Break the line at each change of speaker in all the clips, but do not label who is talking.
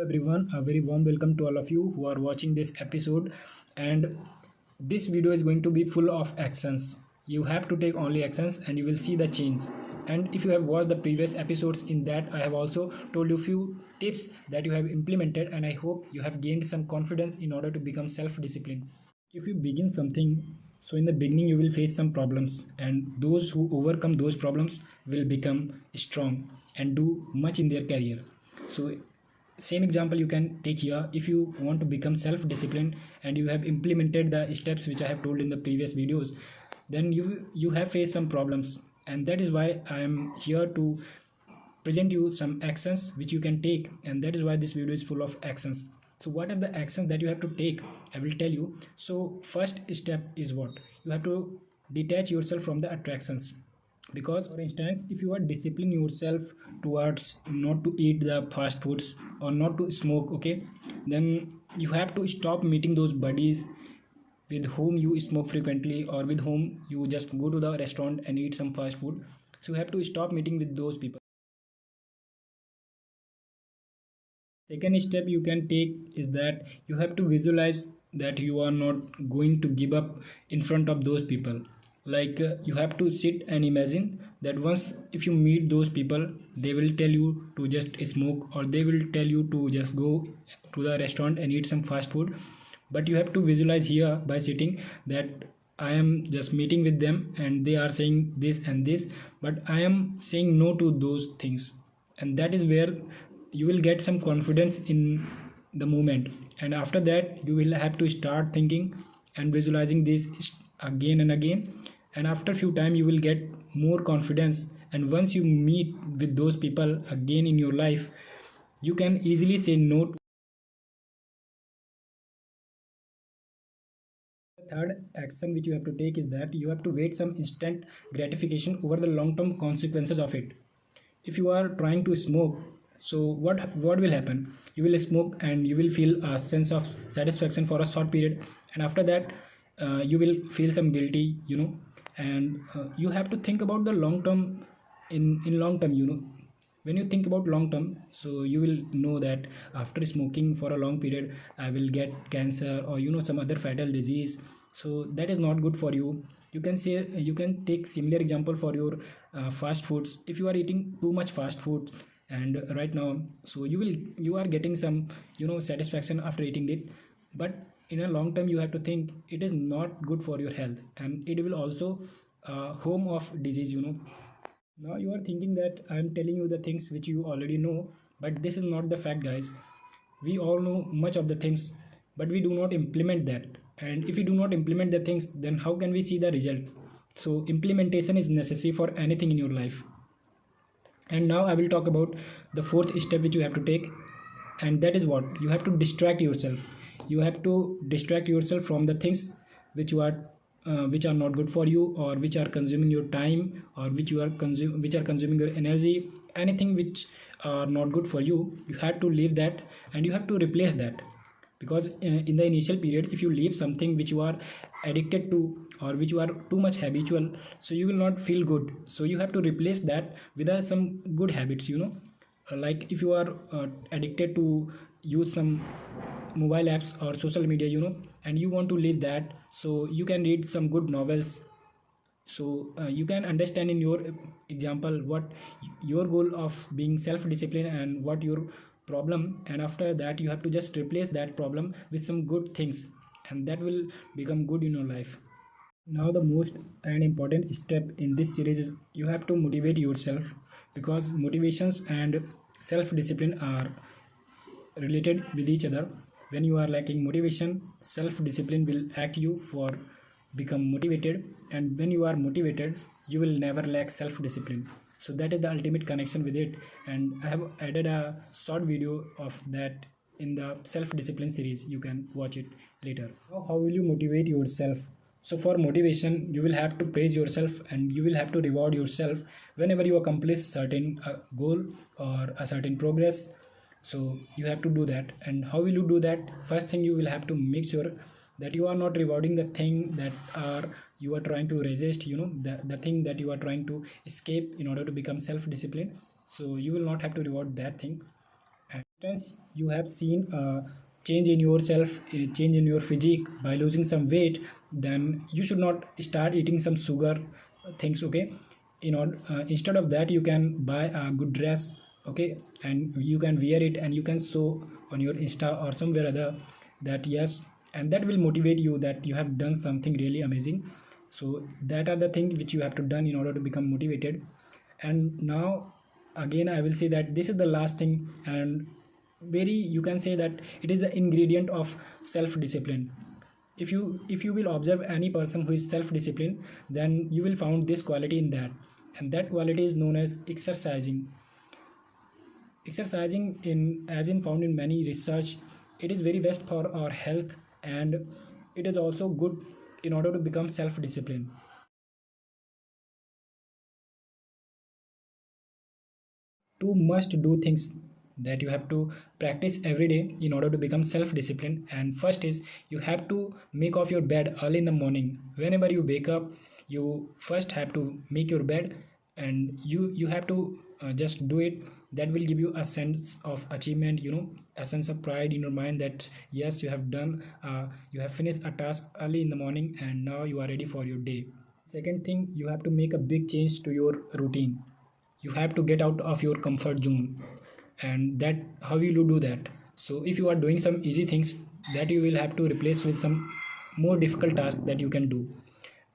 Everyone, a very warm welcome to all of you who are watching this episode. And this video is going to be full of actions. You have to take only actions and you will see the change. And if you have watched the previous episodes, in that I have also told you few tips that you have implemented, and I hope you have gained some confidence in order to become self-disciplined. If you begin something, so in the beginning you will face some problems, and those who overcome those problems will become strong and do much in their career. So same example you can take here. If you want to become self-disciplined and you have implemented the steps which I have told in the previous videos, then you have faced some problems, and that is why I am here to present you some actions which you can take, and that is why this video is full of actions. So what are the actions that you have to take? I will tell you. So first step is what you have to detach yourself from the attractions. Because for instance, if you are discipline yourself towards not to eat the fast foods or not to smoke, okay, then you have to stop meeting those buddies with whom you smoke frequently, or with whom you just go to the restaurant and eat some fast food. So you have to stop meeting with those people. Second step you can take is that you have to visualize that you are not going to give up in front of those people. Like you have to sit and imagine that once if you meet those people, they will tell you to just smoke, or they will tell you to just go to the restaurant and eat some fast food. But you have to visualize here by sitting that I am just meeting with them and they are saying this and this, but I am saying no to those things. And that is where you will get some confidence in the moment. And after that you will have to start thinking and visualizing this again and again, and after few time you will get more confidence. And once you meet with those people again in your life, you can easily say no. The third action which you have to take is that you have to wait some instant gratification over the long term consequences of it. If you are trying to smoke, so what will happen? You will smoke and you will feel a sense of satisfaction for a short period, and after that you will feel some guilty, and you have to think about the long term. In long term, when you think about long term, so you will know that after smoking for a long period I will get cancer, or some other fatal disease. So that is not good for you. You can take similar example for your fast foods. If you are eating too much fast food and right now, so you are getting some satisfaction after eating it, but in a long term you have to think it is not good for your health, and it will also home of disease. Now you are thinking that I am telling you the things which you already know, but this is not the fact, guys. We all know much of the things, but we do not implement that. And if we do not implement the things, then how can we see the result? So implementation is necessary for anything in your life. And now I will talk about the fourth step which you have to take, and that is what you have to distract yourself. You have to distract yourself from the things which are not good for you, or which are consuming your time, or which are consuming your energy. Anything which are not good for you, you have to leave that and you have to replace that. Because in the initial period, if you leave something which you are addicted to, or which you are too much habitual, so you will not feel good. So you have to replace that with some good habits. Like if you are addicted to use some mobile apps or social media, and you want to leave that, so you can read some good novels. So you can understand in your example what your goal of being self-disciplined and what your problem, and after that you have to just replace that problem with some good things, and that will become good in your life. Now the most and important step in this series is you have to motivate yourself, because motivations and self-discipline are related with each other. When you are lacking motivation, self-discipline will act you for become motivated, and when you are motivated, you will never lack self-discipline. So that is the ultimate connection with it, and I have added a short video of that in the self-discipline series. You can watch it later. Now, how will you motivate yourself? So for motivation, you will have to praise yourself and you will have to reward yourself whenever you accomplish certain goal or a certain progress. So you have to do that. And how will you do that? First thing, you will have to make sure that you are not rewarding the thing that you are trying to resist, the thing that you are trying to escape in order to become self-disciplined. So you will not have to reward that thing. And Instance, you have seen a change in yourself, a change in your physique by losing some weight, then you should not start eating some sugar things. Okay, instead of that, you can buy a good dress. Okay, and you can wear it and you can show on your Insta or somewhere other that yes, and that will motivate you that you have done something really amazing. So that are the things which you have to done in order to become motivated. And now again I will say that this is the last thing, and very, you can say that it is the ingredient of self discipline. If you will observe any person who is self disciplined, then you will find this quality in that, and that quality is known as exercising. In as in found in many research, it is very best for our health, and it is also good in order to become self disciplined. Two must do things that you have to practice every day in order to become self disciplined. And first is, you have to make off your bed early in the morning. Whenever you wake up, you first have to make your bed, and you have to just do it. That will give you a sense of achievement, a sense of pride in your mind that yes, you have done, you have finished a task early in the morning, and now you are ready for your day. Second thing, you have to make a big change to your routine. You have to get out of your comfort zone, and that how will you do that? So if you are doing some easy things, that you will have to replace with some more difficult task that you can do.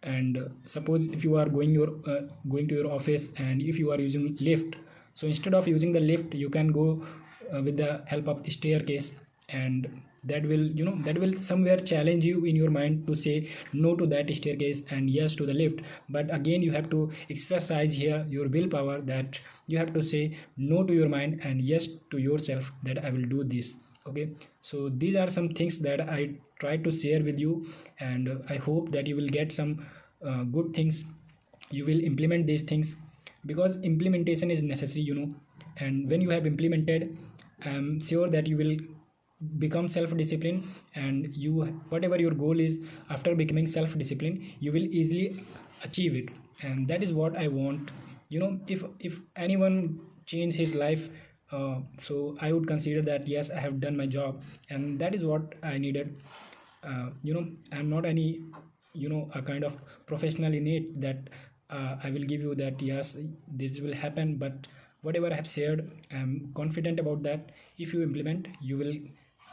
And suppose if you are going to your office, and if you are using lift, so instead of using the lift, you can go with the help of staircase. And that will somewhere challenge you in your mind to say no to that staircase and yes to the lift. But again, you have to exercise here your willpower, that you have to say no to your mind and yes to yourself, that I will do this. Okay, so these are some things that I try to share with you, and I hope that you will get some good things. You will implement these things, because implementation is necessary, and when you have implemented, I'm sure that you will become self disciplined. And you, whatever your goal is, after becoming self disciplined, you will easily achieve it. And that is what I want. If anyone change his life, so I would consider that yes, I have done my job, and that is what I needed. I'm not any, a kind of professional in it that I will give you that yes, this will happen. But whatever I have shared, I'm confident about that. If you implement, you will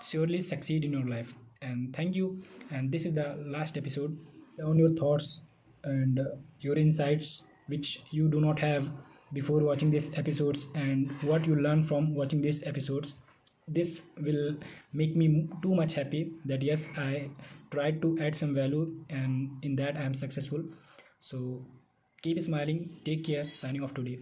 surely succeed in your life. And thank you. And this is the last episode. Down your thoughts and your insights which you do not have before watching these episodes, and what you learn from watching these episodes. This will make me too much happy that yes, I tried to add some value, and in that I am successful. So keep smiling, take care, signing off today.